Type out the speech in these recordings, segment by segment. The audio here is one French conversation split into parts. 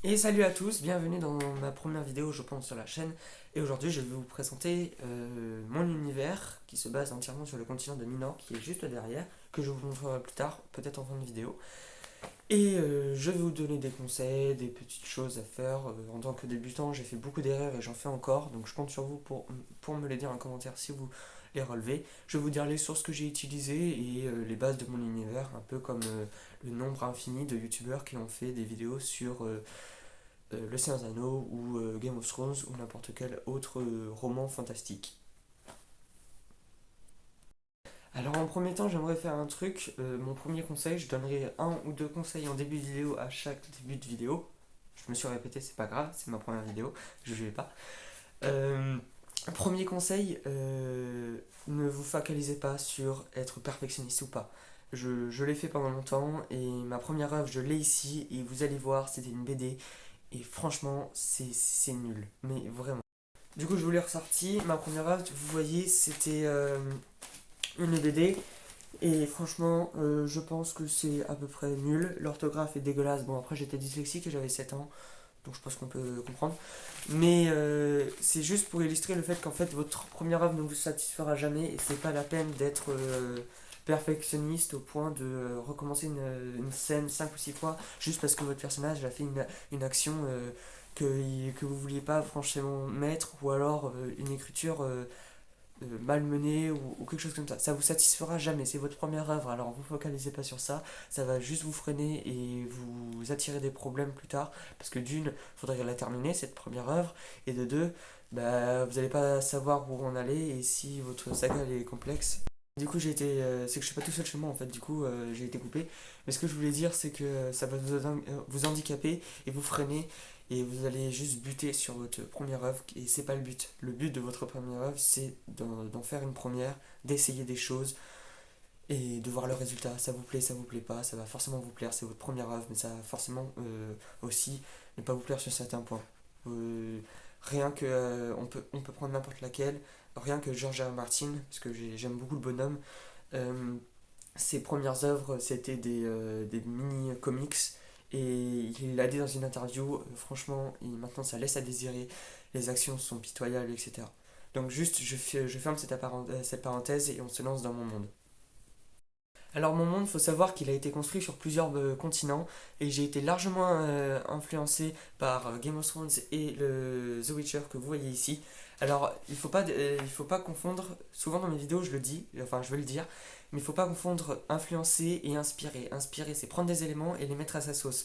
Et salut à tous, bienvenue dans ma première vidéo je pense sur la chaîne. Et aujourd'hui je vais vous présenter mon univers qui se base entièrement sur le continent de Minan qui est juste derrière, que je vous montrerai plus tard, peut-être en fin de vidéo. Et je vais vous donner des conseils, des petites choses à faire. En tant que débutant j'ai fait beaucoup d'erreurs et j'en fais encore, donc je compte sur vous pour me les dire en commentaire si vous les relevez. Je vais vous dire les sources que j'ai utilisées et les bases de mon univers, un peu comme le nombre infini de youtubeurs qui ont fait des vidéos sur le Seigneur des Anneaux ou Game of Thrones ou n'importe quel autre roman fantastique. Alors en premier temps, j'aimerais faire un truc. Mon premier conseil, je donnerai un ou deux conseils en début de vidéo à chaque début de vidéo. Je me suis répété, c'est pas grave, c'est ma première vidéo, je ne vais pas. Euh, Premier conseil, ne vous focalisez pas sur être perfectionniste ou pas. Je l'ai fait pendant longtemps et ma première œuvre, je l'ai ici et vous allez voir, c'était une BD et franchement, c'est nul, mais vraiment. Du coup, je vous l'ai ressorti. Ma première œuvre, vous voyez, c'était une BD. Et franchement, je pense que c'est à peu près nul. L'orthographe est dégueulasse. Bon, après, j'étais dyslexique et j'avais 7 ans. Donc, je pense qu'on peut comprendre. Mais c'est juste pour illustrer le fait qu'en fait, votre première œuvre ne vous satisfera jamais. Et c'est pas la peine d'être perfectionniste au point de recommencer une scène 5 ou 6 fois juste parce que votre personnage a fait une action que vous vouliez pas franchement mettre, ou alors une écriture malmenée ou quelque chose comme ça. Ça vous satisfera jamais, c'est votre première œuvre, alors vous focalisez pas sur ça, ça va juste vous freiner et vous attirer des problèmes plus tard, parce que d'une, faudrait la terminer cette première œuvre, et de deux, bah, vous n'allez pas savoir où en aller, et si votre saga elle est complexe. Du coup, j'ai été. C'est que je suis pas tout seul chez moi en fait, du coup, j'ai été coupé. Mais ce que je voulais dire, c'est que ça va vous handicaper et vous freiner, et vous allez juste buter sur votre première œuvre, et c'est pas le but. Le but de votre première œuvre, c'est d'en faire une première, d'essayer des choses et de voir le résultat. Ça vous plaît pas, ça va forcément vous plaire, c'est votre première œuvre, mais ça va forcément aussi ne pas vous plaire sur certains points. Euh, Rien que. On peut prendre n'importe laquelle, rien que George R. R. Martin, parce que j'aime beaucoup le bonhomme. Euh, Ses premières œuvres, c'était des mini-comics. Et il l'a dit dans une interview, franchement, maintenant ça laisse à désirer, les actions sont pitoyables, etc. Donc juste, je ferme cette parenthèse et on se lance dans mon monde. Alors mon monde, il faut savoir qu'il a été construit sur plusieurs continents et j'ai été largement influencé par Game of Thrones et The Witcher que vous voyez ici. Alors il faut pas confondre, souvent dans mes vidéos je le dis, enfin je veux le dire, mais il faut pas confondre influencer et inspirer. Inspirer, c'est prendre des éléments et les mettre à sa sauce.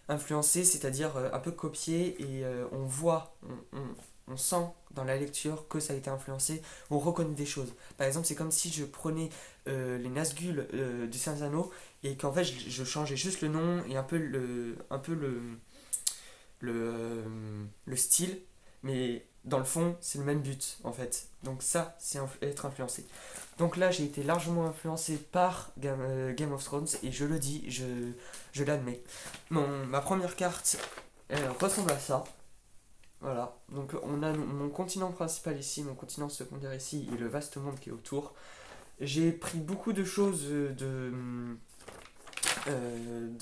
Influencer, c'est-à-dire un peu copier, et on voit, on sent dans la lecture que ça a été influencé, on reconnaît des choses. Par exemple, c'est comme si je prenais les Nazgûl du Saint-Anneau et qu'en fait je changeais juste le nom et le style, mais dans le fond, c'est le même but en fait. Donc ça, c'est être influencé. Donc là, j'ai été largement influencé par Game of Thrones et je le dis, je l'admets. Ma première carte, elle ressemble à ça. Voilà, donc on a mon continent principal ici, mon continent secondaire ici et le vaste monde qui est autour. J'ai pris beaucoup de choses de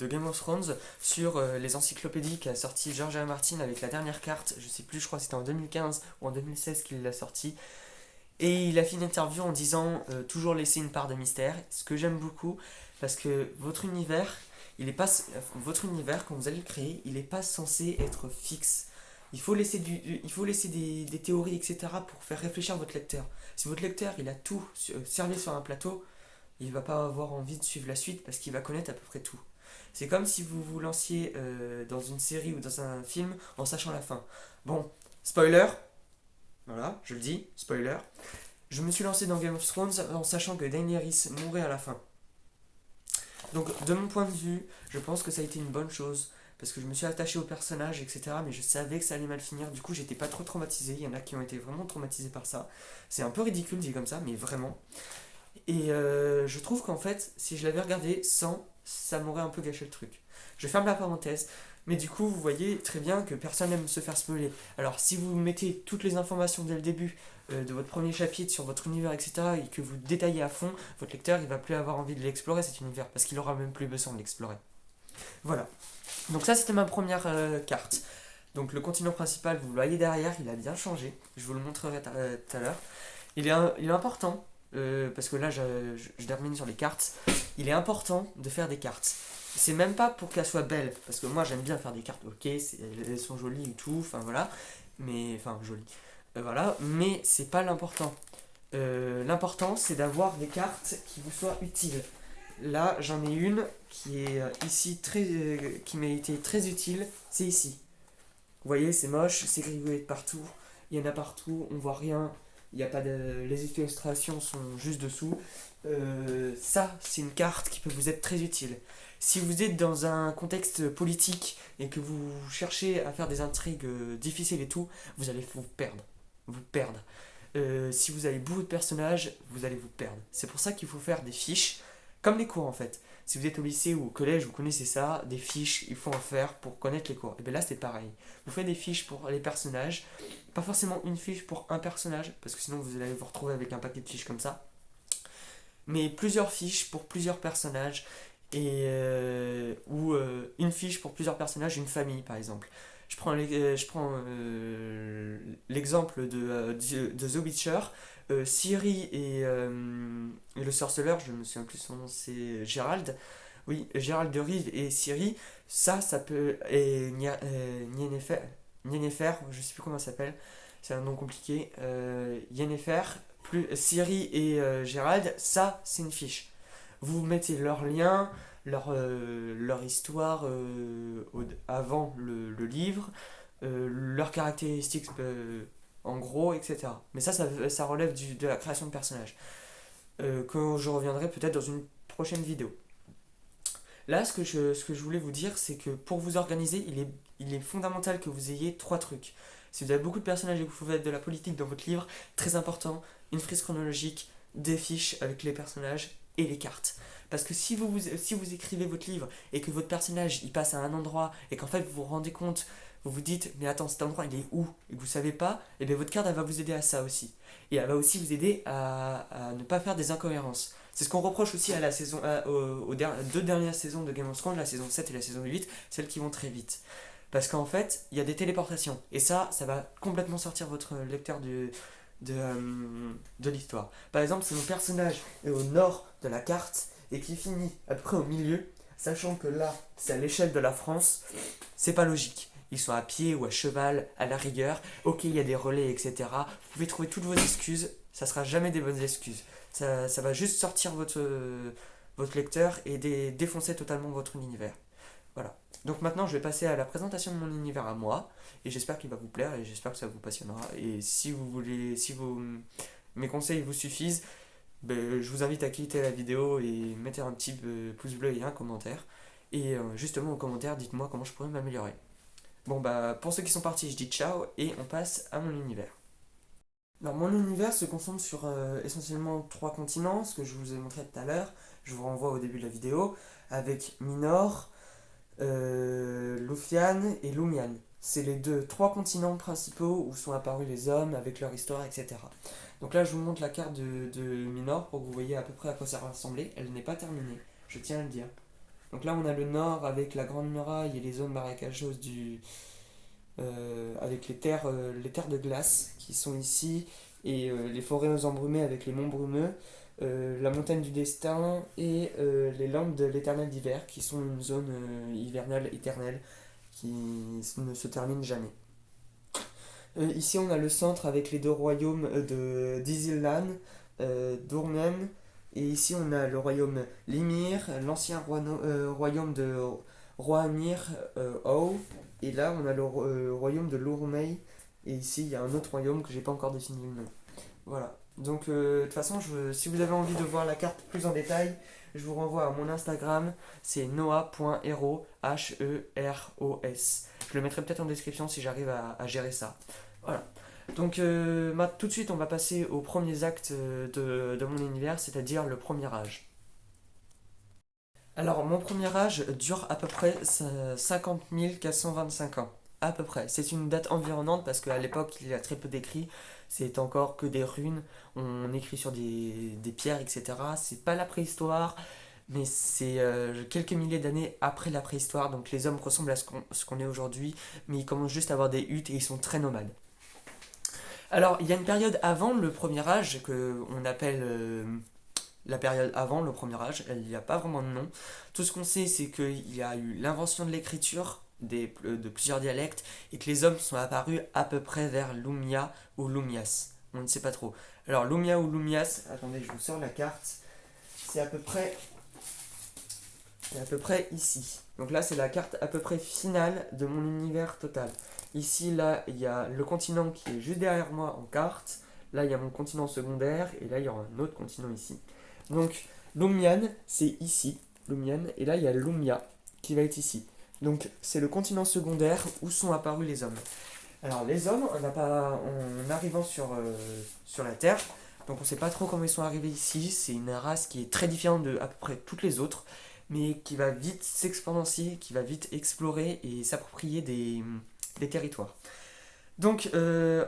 Game of Thrones sur les encyclopédies qu'a sorti George R. R. Martin avec la dernière carte, je sais plus, je crois que c'était en 2015 ou en 2016 qu'il l'a sorti. Et il a fait une interview en disant toujours laisser une part de mystère, ce que j'aime beaucoup, parce que il est pas, votre univers, quand vous allez le créer, il n'est pas censé être fixe. Il faut laisser des théories, etc., pour faire réfléchir votre lecteur. Si votre lecteur il a tout servi sur un plateau, il va pas avoir envie de suivre la suite parce qu'il va connaître à peu près tout. C'est comme si vous vous lanciez dans une série ou dans un film en sachant la fin. Bon, spoiler, voilà, je le dis, spoiler. Je me suis lancé dans Game of Thrones en sachant que Daenerys mourrait à la fin. Donc, de mon point de vue, je pense que ça a été une bonne chose parce que je me suis attaché au personnage, etc. Mais je savais que ça allait mal finir. Du coup, j'étais pas trop traumatisé. Il y en a qui ont été vraiment traumatisés par ça. C'est un peu ridicule dit comme ça, mais vraiment. Et je trouve qu'en fait, si je l'avais regardé sans, ça m'aurait un peu gâché le truc. Je ferme la parenthèse. Mais du coup, vous voyez très bien que personne n'aime se faire spoiler. Alors, si vous mettez toutes les informations dès le début de votre premier chapitre sur votre univers, etc., et que vous détaillez à fond, votre lecteur, il va plus avoir envie de l'explorer cet univers, parce qu'il aura même plus besoin de l'explorer. Voilà. Donc ça, c'était ma première carte. Donc le continent principal, vous le voyez derrière, il a bien changé. Je vous le montrerai tout à l'heure. Il est important, parce que là, je termine sur les cartes. Il est important de faire des cartes. C'est même pas pour qu'elles soient belles, parce que moi, j'aime bien faire des cartes, ok, elles sont jolies et tout, enfin voilà. Mais, enfin, jolies. Voilà, mais c'est pas l'important. L'important, c'est d'avoir des cartes qui vous soient utiles. Là, j'en ai une qui est ici, qui m'a été très utile, c'est ici. Vous voyez, c'est moche, c'est gribouillé de partout, il y en a partout, on voit rien, il y a pas de... les illustrations sont juste dessous. Ça, c'est une carte qui peut vous être très utile. Si vous êtes dans un contexte politique et que vous cherchez à faire des intrigues difficiles et tout, vous allez vous perdre. Vous perdre. Si vous avez beaucoup de personnages, vous allez vous perdre. C'est pour ça qu'il faut faire des fiches, comme les cours en fait. Si vous êtes au lycée ou au collège, vous connaissez ça, des fiches, il faut en faire pour connaître les cours. Et bien là, c'est pareil. Vous faites des fiches pour les personnages, pas forcément une fiche pour un personnage, parce que sinon vous allez vous retrouver avec un paquet de fiches comme ça, mais plusieurs fiches pour plusieurs personnages, ou une fiche pour plusieurs personnages, une famille par exemple. Je prends l'exemple de The Witcher. Ciri et le sorceleur, je me souviens plus son nom, c'est Gérald. Oui, Gérald de Rive et Ciri, ça peut. Et Yennefer, Yennefer, je sais plus comment ça s'appelle, c'est un nom compliqué. Yennefer, plus Ciri et Gérald, ça c'est une fiche. Vous mettez leur lien, leur histoire avant le livre, leurs caractéristiques en gros, etc. Mais ça relève de la création de personnages, que je reviendrai peut-être dans une prochaine vidéo. Là, ce que je voulais vous dire, c'est que pour vous organiser, il est fondamental que vous ayez trois trucs. Si vous avez beaucoup de personnages et que vous faites de la politique dans votre livre, très important, une frise chronologique, des fiches avec les personnages et les cartes. Parce que si vous écrivez votre livre et que votre personnage il passe à un endroit et qu'en fait vous vous rendez compte, vous vous dites mais attends cet endroit il est où et que vous savez pas, et bien votre carte elle va vous aider à ça aussi. Et elle va aussi vous aider à ne pas faire des incohérences. C'est ce qu'on reproche aussi à la saison, deux dernières saisons de Game of Thrones, la saison 7 et la saison 8, celles qui vont très vite. Parce qu'en fait, il y a des téléportations. Et ça va complètement sortir votre lecteur de l'histoire. Par exemple, si mon personnage est au nord de la carte et qui finit à peu près au milieu, sachant que là, c'est à l'échelle de la France, c'est pas logique. Ils sont à pied ou à cheval, à la rigueur. Ok, il y a des relais, etc. Vous pouvez trouver toutes vos excuses. Ça sera jamais des bonnes excuses. Ça va juste sortir votre lecteur et défoncer totalement votre univers. Voilà. Donc maintenant, je vais passer à la présentation de mon univers à moi, et j'espère qu'il va vous plaire, et j'espère que ça vous passionnera. Et si vous voulez, si mes conseils vous suffisent, ben, je vous invite à quitter la vidéo et mettez un petit pouce bleu et un commentaire. Et justement, au commentaire, dites-moi comment je pourrais m'améliorer. Bon, bah, pour ceux qui sont partis, je dis ciao, et on passe à mon univers. Alors, mon univers se concentre sur essentiellement trois continents, ce que je vous ai montré tout à l'heure. Je vous renvoie au début de la vidéo, avec Minor, Luthien et Lumian. C'est les trois continents principaux où sont apparus les hommes avec leur histoire, etc. Donc là, je vous montre la carte de Minor pour que vous voyez à peu près à quoi ça ressemblait. Elle n'est pas terminée, je tiens à le dire. Donc là, on a le nord avec la grande muraille et les zones marécageuses avec les terres de glace qui sont ici, et les forêts embrumées avec les monts brumeux, la montagne du destin et les landes de l'éternel d'hiver qui sont une zone hivernale éternelle qui ne se termine jamais. Ici on a le centre avec les deux royaumes d'Isillan, d'Urnen, et ici on a le royaume Limir, l'ancien royaume de Rohamir Ou, et là on a le royaume de Lurmei, et ici il y a un autre royaume que j'ai pas encore défini le nom. Voilà. Donc de toute façon, si vous avez envie de voir la carte plus en détail, je vous renvoie à mon Instagram, c'est noah.heros, H-E-R-O-S. Je le mettrai peut-être en description si j'arrive à gérer ça. Voilà. Donc tout de suite, on va passer aux premiers actes de mon univers, c'est-à-dire le premier âge. Alors, mon premier âge dure à peu près 50 425 ans. À peu près. C'est une date environnante parce qu'à l'époque, il y a très peu d'écrits. C'est encore que des runes. On écrit sur des pierres, etc. C'est pas la préhistoire. mais c'est quelques milliers d'années après la préhistoire, donc les hommes ressemblent à ce qu'on est aujourd'hui, mais ils commencent juste à avoir des huttes et ils sont très nomades. Alors, il y a une période avant le premier âge que on appelle la période avant le premier âge. Il n'y a pas vraiment de nom. Tout ce qu'on sait, c'est qu'il y a eu l'invention de l'écriture de plusieurs dialectes et que les hommes sont apparus à peu près vers Lumia ou Lumias. On ne sait pas trop. Alors, Lumia ou Lumias, attendez, je vous sors la carte. C'est à peu près, c'est à peu près ici. Donc là, c'est la carte à peu près finale de mon univers total. Ici, là, il y a le continent qui est juste derrière moi en carte. Là, il y a mon continent secondaire. Et là, il y aura un autre continent ici. Donc, Lumian, c'est ici. Lumian. Et là, il y a Lumia qui va être ici. Donc, c'est le continent secondaire où sont apparus les hommes. Alors, les hommes, en arrivant sur la Terre, donc on ne sait pas trop comment ils sont arrivés ici. C'est une race qui est très différente de à peu près toutes les autres, mais qui va vite s'exponentier, qui va vite explorer et s'approprier des territoires. Donc,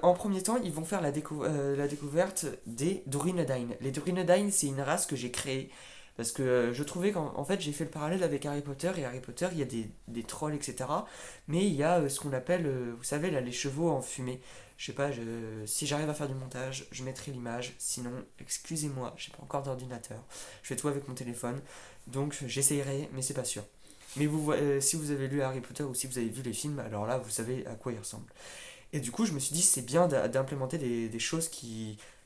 en premier temps, ils vont faire la découverte des Durindain. Les Durindain, c'est une race que j'ai créée parce que je trouvais qu'en fait, j'ai fait le parallèle avec Harry Potter, et Harry Potter, il y a des trolls, etc. Mais il y a ce qu'on appelle, vous savez, là, les chevaux en fumée. Je sais pas, si j'arrive à faire du montage, je mettrai l'image. Sinon, excusez-moi, j'ai pas encore d'ordinateur. Je fais tout avec mon téléphone. Donc, j'essayerai, mais c'est pas sûr. Mais si vous avez lu Harry Potter ou si vous avez vu les films, alors là, vous savez à quoi il ressemble. Et du coup, je me suis dit, c'est bien d'implémenter des choses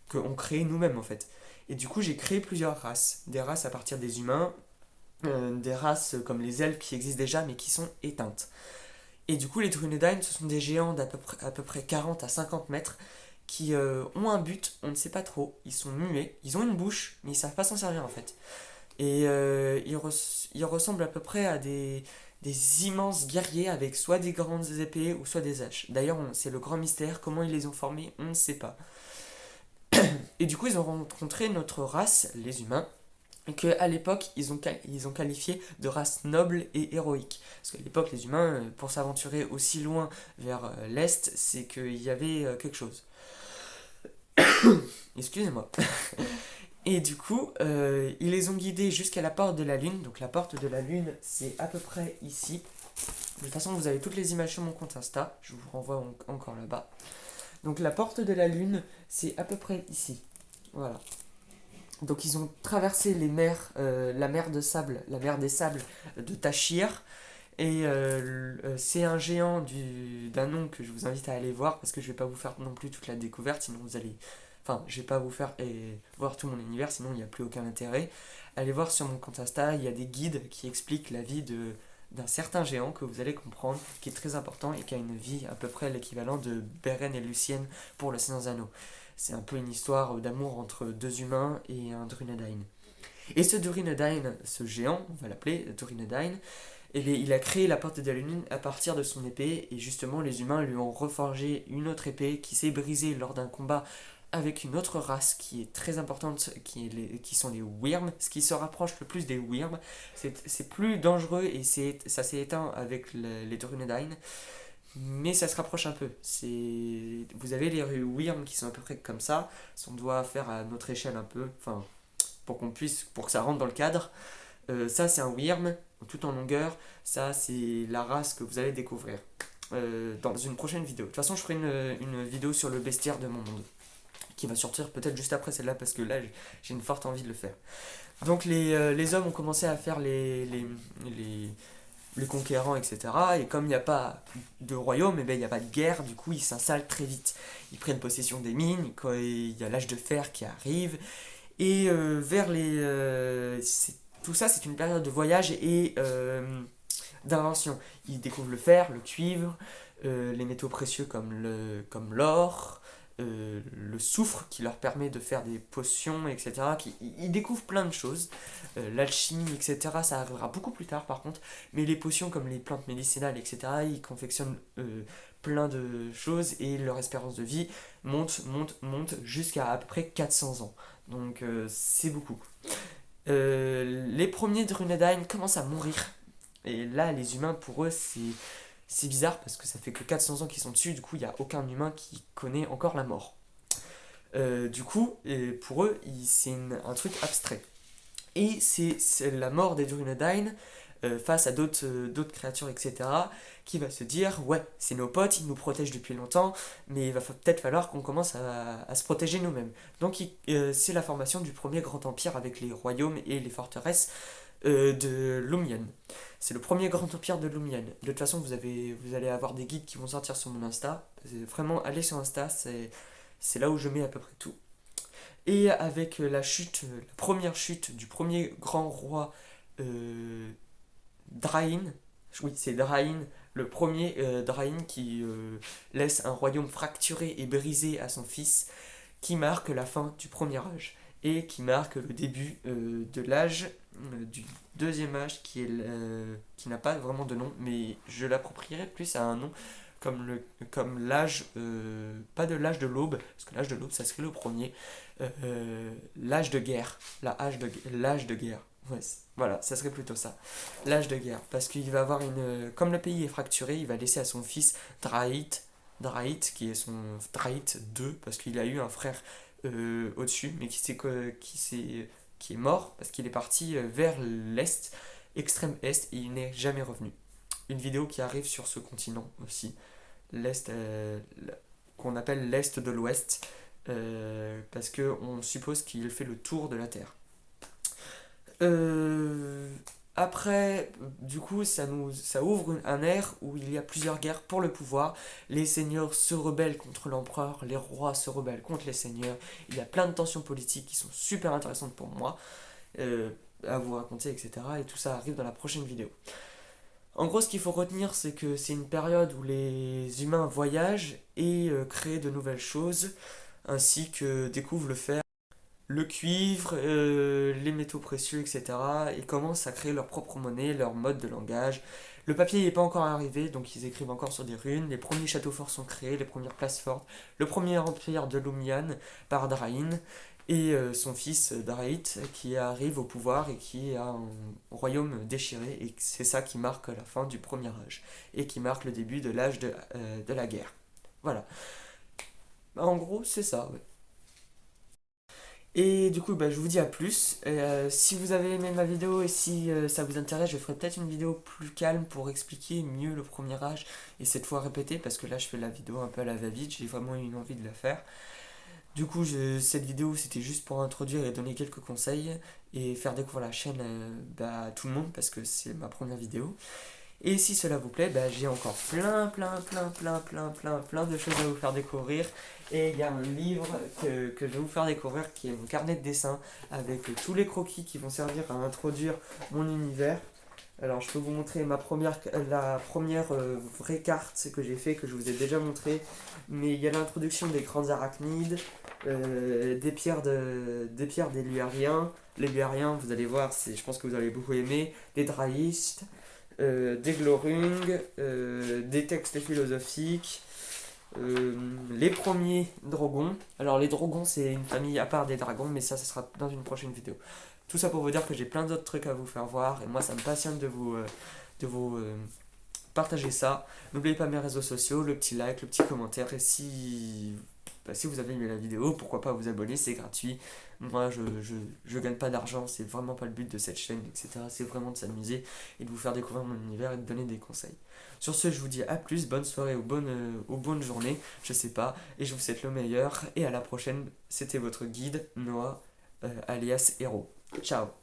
qu'on crée nous-mêmes, en fait. Et du coup, j'ai créé plusieurs races. Des races à partir des humains, des races comme les elfes qui existent déjà, mais qui sont éteintes. Et du coup, les Drunedain, ce sont des géants à peu près 40 à 50 mètres qui ont un but, on ne sait pas trop. Ils sont muets, ils ont une bouche, mais ils savent pas s'en servir, en fait. Et ils ressemblent à peu près à des immenses guerriers avec soit des grandes épées ou soit des haches. D'ailleurs, c'est le grand mystère, comment ils les ont formés, on ne sait pas. Et du coup, ils ont rencontré notre race, les humains, qu'à l'époque, ils ont qualifié de race noble et héroïque. Parce qu'à l'époque, les humains, pour s'aventurer aussi loin vers l'Est, c'est qu'il y avait quelque chose. Excusez-moi. Et du coup, ils les ont guidés jusqu'à la porte de la Lune. Donc la porte de la Lune, c'est à peu près ici. De toute façon, vous avez toutes les images sur mon compte Insta. Je vous renvoie encore là-bas. Donc la porte de la Lune, c'est à peu près ici. Voilà. Donc ils ont traversé la mer de sable, la mer des sables de Tachir. Et c'est un géant d'un nom que je vous invite à aller voir parce que je vais pas vous faire non plus toute la découverte, sinon vous allez. Enfin, je vais pas vous faire voir tout mon univers, sinon il n'y a plus aucun intérêt. Allez voir sur mon compte Insta, il y a des guides qui expliquent la vie d'un certain géant que vous allez comprendre, qui est très important et qui a une vie à peu près l'équivalent de Beren et Lucienne pour le Seigneur des Anneaux. C'est un peu une histoire d'amour entre deux humains et un Drunedain. Et ce Durindain, ce géant, on va l'appeler Durindain, il a créé la porte de la lune à partir de son épée, et justement les humains lui ont reforgé une autre épée qui s'est brisée lors d'un combat avec une autre race qui est très importante, qui sont les Wyrms. Ce qui se rapproche le plus des Wyrms, c'est plus dangereux et ça s'est éteint avec les Durindain, mais ça se rapproche un peu. Vous avez les Wyrms qui sont à peu près comme ça, si on doit faire à notre échelle un peu, enfin, pour que ça rentre dans le cadre. Ça, c'est un Wyrm, tout en longueur. Ça, c'est la race que vous allez découvrir dans une prochaine vidéo. De toute façon, je ferai une vidéo sur le bestiaire de mon monde, qui va sortir peut-être juste après celle-là, parce que là, j'ai une forte envie de le faire. Donc, les hommes ont commencé à faire les conquérants, etc. Et comme il n'y a pas de royaume, il n'y a pas de guerre, du coup, ils s'installent très vite. Ils prennent possession des mines, quand il y a l'âge de fer qui arrive. Et tout ça, c'est une période de voyage et d'invention. Ils découvrent le fer, le cuivre, les métaux précieux comme l'or, le soufre qui leur permet de faire des potions, etc. Ils découvrent plein de choses. L'alchimie, etc. Ça arrivera beaucoup plus tard par contre. Mais les potions comme les plantes médicinales, etc. Ils confectionnent plein de choses et leur espérance de vie monte jusqu'à peu près 400 ans. Donc c'est beaucoup. Les premiers Drunedain commencent à mourir. Et là, les humains, pour eux, c'est bizarre parce que ça fait que 400 ans qu'ils sont dessus. Du coup, il n'y a aucun humain qui connaît encore la mort. Du coup, pour eux, c'est un truc abstrait. Et c'est la mort des Dunedain face à d'autres créatures, etc., qui va se dire, ouais, c'est nos potes, ils nous protègent depuis longtemps, mais il va peut-être falloir qu'on commence à se protéger nous-mêmes. Donc c'est la formation du premier grand empire avec les royaumes et les forteresses de Lumion. C'est le premier grand empire de Lumion. De toute façon, vous allez avoir des guides qui vont sortir sur mon Insta. Vraiment, allez sur Insta, c'est là où je mets à peu près tout. Et avec la première chute du premier grand roi Drain, oui c'est Drain, le premier Drain qui laisse un royaume fracturé et brisé à son fils, qui marque la fin du premier âge et qui marque le début de l'âge du deuxième âge qui n'a pas vraiment de nom, mais je l'approprierais plus à un nom comme l'âge, pas de l'âge de l'aube, parce que l'âge de l'aube ça serait le premier, l'âge de guerre, l'âge de guerre. Ouais, voilà, ça serait plutôt ça. L'âge de guerre. Parce qu'il va avoir une. Comme le pays est fracturé, il va laisser à son fils Draït, qui est son Draït 2, parce qu'il a eu un frère au-dessus, mais qui est mort, parce qu'il est parti vers l'est, extrême est, et il n'est jamais revenu. Une vidéo qui arrive sur ce continent aussi, l'est, qu'on appelle l'est de l'ouest, parce qu'on suppose qu'il fait le tour de la Terre. Euh, Après, du coup, ça ouvre un ère où il y a plusieurs guerres pour le pouvoir. Les seigneurs se rebellent contre l'empereur, les rois se rebellent contre les seigneurs. Il y a plein de tensions politiques qui sont super intéressantes pour moi euh, à vous raconter, etc. Et tout ça arrive dans la prochaine vidéo. En gros, ce qu'il faut retenir, c'est que c'est une période où les humains voyagent et créent de nouvelles choses, ainsi que découvrent le fer, le cuivre, les métaux précieux, etc. Et commencent à créer leur propre monnaie, leur mode de langage. Le papier n'est pas encore arrivé, donc ils écrivent encore sur des runes. Les premiers châteaux forts sont créés, les premières places fortes. Le premier empire de Lumian par Drain et son fils Drait qui arrive au pouvoir et qui a un royaume déchiré. Et c'est ça qui marque la fin du premier âge et qui marque le début de l'âge de la guerre. Voilà. En gros, c'est ça, ouais. Et du coup, bah, je vous dis à plus. Si vous avez aimé ma vidéo et si ça vous intéresse, je ferai peut-être une vidéo plus calme pour expliquer mieux le premier âge et cette fois répéter parce que là je fais la vidéo un peu à la va-vite, j'ai vraiment eu une envie de la faire. Du coup, cette vidéo c'était juste pour introduire et donner quelques conseils et faire découvrir la chaîne à tout le monde parce que c'est ma première vidéo. Et si cela vous plaît, bah, j'ai encore plein de choses à vous faire découvrir. Et il y a un livre que je vais vous faire découvrir qui est mon carnet de dessin avec tous les croquis qui vont servir à introduire mon univers. Alors je peux vous montrer la première vraie carte que j'ai fait, que je vous ai déjà montré. Mais il y a l'introduction des grands arachnides, des pierres des luariens. Les luariens, vous allez voir, je pense que vous allez beaucoup aimer. Des draïstes, des glorung, des textes philosophiques, les premiers dragons. Alors les dragons c'est une famille à part des dragons, mais ça sera dans une prochaine vidéo. Tout ça pour vous dire que j'ai plein d'autres trucs à vous faire voir et moi ça me passionne de vous partager ça. N'oubliez pas mes réseaux sociaux, le petit like, le petit commentaire et si vous avez aimé la vidéo, pourquoi pas vous abonner, c'est gratuit. Moi, je gagne pas d'argent, c'est vraiment pas le but de cette chaîne, etc. C'est vraiment de s'amuser et de vous faire découvrir mon univers et de donner des conseils. Sur ce, je vous dis à plus, bonne soirée ou bonne journée, je sais pas, et je vous souhaite le meilleur. Et à la prochaine, c'était votre guide, Noah, alias Hero. Ciao.